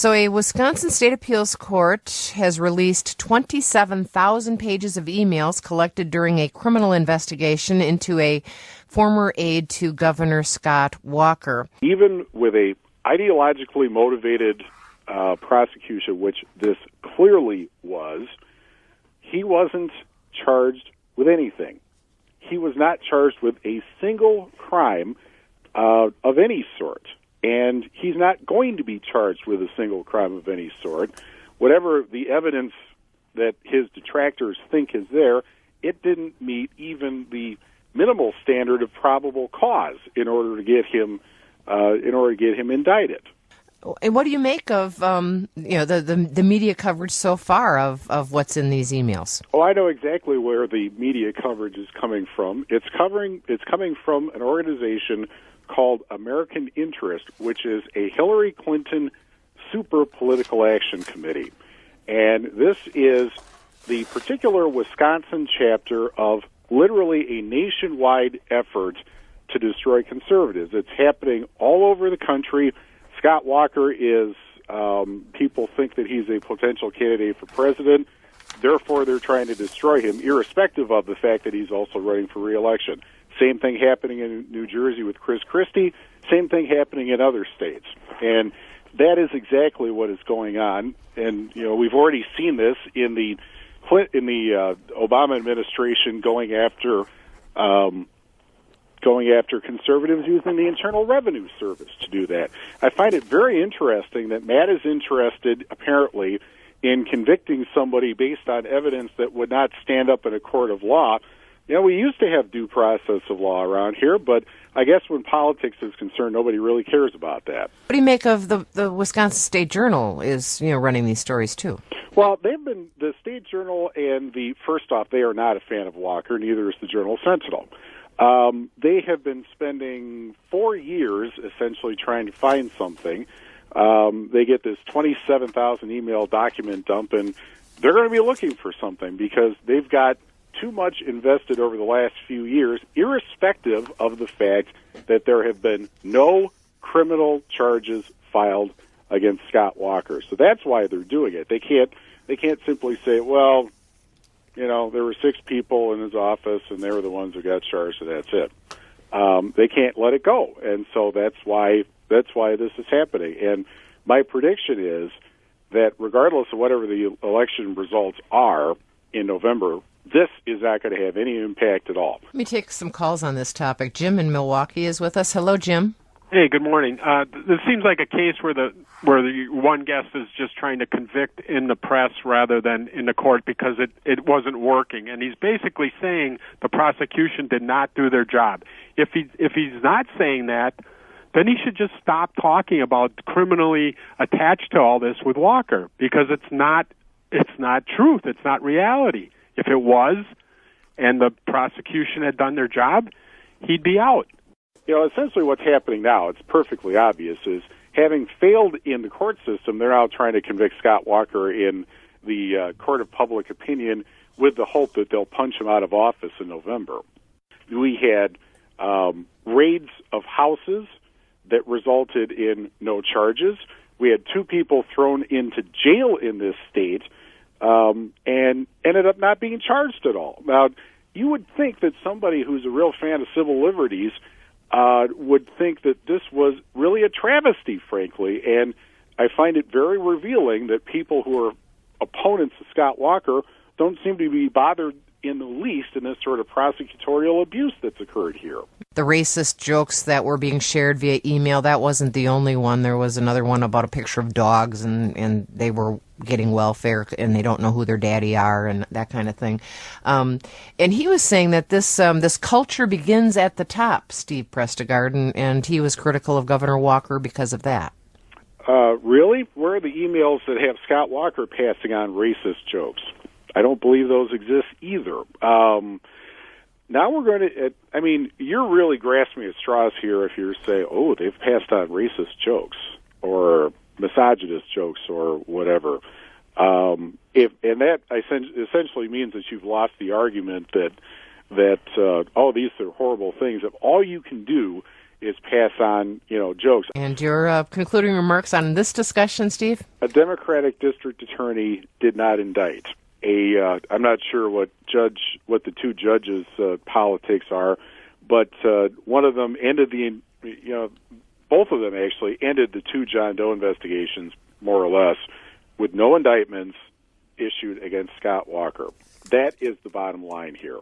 So a Wisconsin State Appeals Court has released 27,000 pages of emails collected during a criminal investigation into a former aide to Governor Scott Walker. Even with a ideologically motivated prosecution, which this clearly was, he wasn't charged with anything. He was not charged with a single crime of any sort. And he's not going to be charged with a single crime of any sort. Whatever the evidence that his detractors think is there, it didn't meet even the minimal standard of probable cause in order to get him indicted. And what do you make of the media coverage so far of what's in these emails? Oh, I know exactly where the media coverage is coming from. It's coming from an organization called American Interest, which is a Hillary Clinton super political action committee. And this is the particular Wisconsin chapter of literally a nationwide effort to destroy conservatives. It's happening all over the country. Scott Walker is, people think that he's a potential candidate for president. Therefore, they're trying to destroy him, irrespective of the fact that he's also running for re-election. Same thing happening in New Jersey with Chris Christie. Same thing happening in other states. And that is exactly what is going on. And, we've already seen this in the Obama administration going after conservatives using the Internal Revenue Service to do that. I find it very interesting that Matt is interested, apparently, in convicting somebody based on evidence that would not stand up in a court of law. We used to have due process of law around here, but I guess when politics is concerned, nobody really cares about that. What do you make of the Wisconsin State Journal is, running these stories too? Well, the State Journal and first off, they are not a fan of Walker, neither is the Journal Sentinel. They have been spending 4 years essentially trying to find something. They get this 27,000 email document dump, and they're going to be looking for something because they've got too much invested over the last few years, irrespective of the fact that there have been no criminal charges filed against Scott Walker. So that's why they're doing it. They can't simply say, well, there were 6 people in his office and they were the ones who got charged, and that's it. They can't let it go, and so that's why this is happening. And my prediction is that regardless of whatever the election results are in November, this is not going to have any impact at all. Let me take some calls on this topic. Jim in Milwaukee is with us. Hello, Jim. Hey, good morning. This seems like a case where the one guest is just trying to convict in the press rather than in the court because it wasn't working, and he's basically saying the prosecution did not do their job. If he's not saying that, then he should just stop talking about criminally attached to all this with Walker because it's not truth. It's not reality. If it was, and the prosecution had done their job, he'd be out. Essentially what's happening now, it's perfectly obvious, is having failed in the court system, they're now trying to convict Scott Walker in the court of public opinion with the hope that they'll punch him out of office in November. We had raids of houses that resulted in no charges. We had 2 people thrown into jail in this state and ended up not being charged at all. Now, you would think that somebody who's a real fan of civil liberties would think that this was really a travesty, frankly, and I find it very revealing that people who are opponents of Scott Walker don't seem to be bothered in the least in this sort of prosecutorial abuse that's occurred here. The racist jokes that were being shared via email, that wasn't the only one. There was another one about a picture of dogs, and they were getting welfare, and they don't know who their daddy are, and that kind of thing. And he was saying that this culture begins at the top, Steve Prestegard, and he was critical of Governor Walker because of that. Really? Where are the emails that have Scott Walker passing on racist jokes? I don't believe those exist either. Now we're going to, you're really grasping at straws here if you say, oh, they've passed on racist jokes or misogynist jokes or whatever. And that essentially means that you've lost the argument that these are horrible things. If all you can do is pass on, jokes. And your concluding remarks on this discussion, Steve? A Democratic district attorney did not indict. I'm not sure what the two judges' politics are, but one of them ended both of them actually ended the two John Doe investigations, more or less, with no indictments issued against Scott Walker. That is the bottom line here.